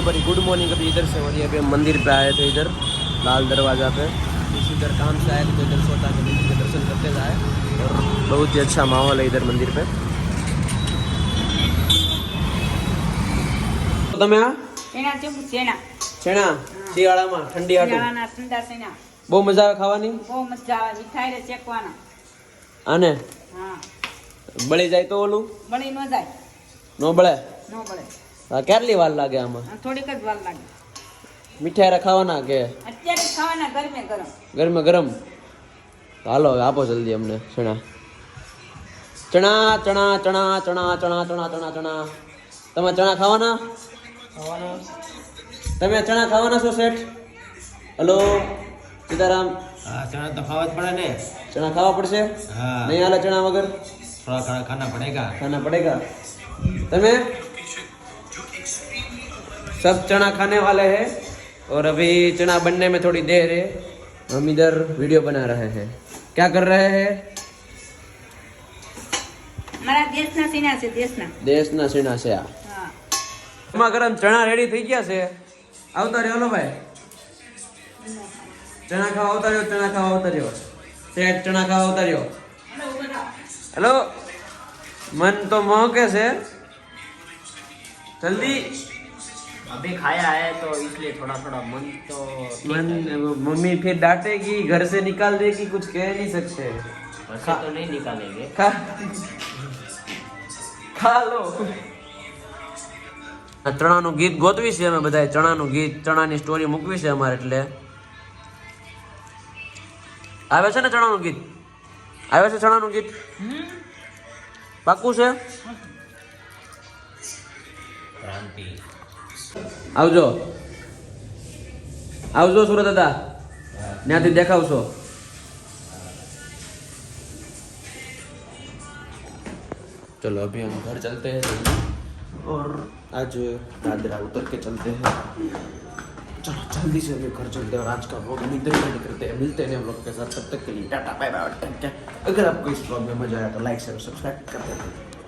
बड़ी good morning. अभी इधर से हो रही है। अभी हम मंदिर पे आए थे, इधर लाल दरवाज़ा पे। इधर काम से आए तो इधर सोता के मंदिर के दर्शन करते जाए और बहुत ही अच्छा माहौल है इधर मंदिर पे। तो તમે આ ચણા શિયાળામાં ઠંડી હાટું બહુ મજા આવે ખાવાની। આને બળી જાય તો ઓલું નો બળે। કેટલી વાર લાગે આમાં? થોડીક જ વાર લાગે। મીઠાઈ ખાવાના કે અત્યારે ખાવાના ગરમે ગરમ? ગરમે ગરમ। હાલો આપો જલ્દી અમને ચણા ચણા ચણા ચણા ચણા ચણા ચણા ચણા ચણા। તમે ચણા ખાવાના? તમે ચણા ખાવાના છો શેઠ? હલો સીતારામ। हाँ चना तो खावा पड़ा ने। चना खावा पड़से? हाँ नहीं आला चना वगर थोड़ा थोड़ा खाना पड़ेगा। खाना पड़ेगा। तमे सब चना खाने वाले हैं और अभी चना बनने में थोड़ी देर है। हम इधर वीडियो बना रहे हैं। क्या कर रहे हैं? મારા દેશના સીના છે દેશના સીના છે આ। ગરમા ગરમ ચણા રેડી થઈ ગયા છે। આવતા રહ્યો લો ભાઈ, ચણા ખાવા આવતા રહ્યો, ચણા ખાવા આવતા રહ્યો શેઠ, ચણા ખાવા આવતા રહ્યો। हेलो मन तो महके से जल्दी अभी खाया है तो इसलिए थोड़ा थोड़ा मन तो मन। मम्मी फिर डांटेगी, घर से निकाल देगी, कुछ कह नहीं सकते। वैसे तो नहीं निकालेंगे। खा लो। ચણાનું ગીત ગોતવી છે અમે બધાએ। ચણાનું ગીત, ચણાની સ્ટોરી મૂકવી છે અમારે, એટલે આવે છે ને ચણાનું ગીત? આવે છે ચણાનું ગીત? પાક્કું છે? क्रांति આવજો આવજો સુરત દાદા, ત્યાંથી દેખાવશો। चलो अभी हम घर चलते हैं जल्दी और आज दादरा उतर के चलते हैं। चलो जल्दी से अभी घर चलते हैं और आज का व्लॉग हम इधर ही करते हैं। मिलते हैं हम लोग के साथ, तब तक के लिए टाटा बाय बाय। अगर आपको इस व्लॉग में मजा आया तो लाइक शेयर सब्सक्राइब कर देना।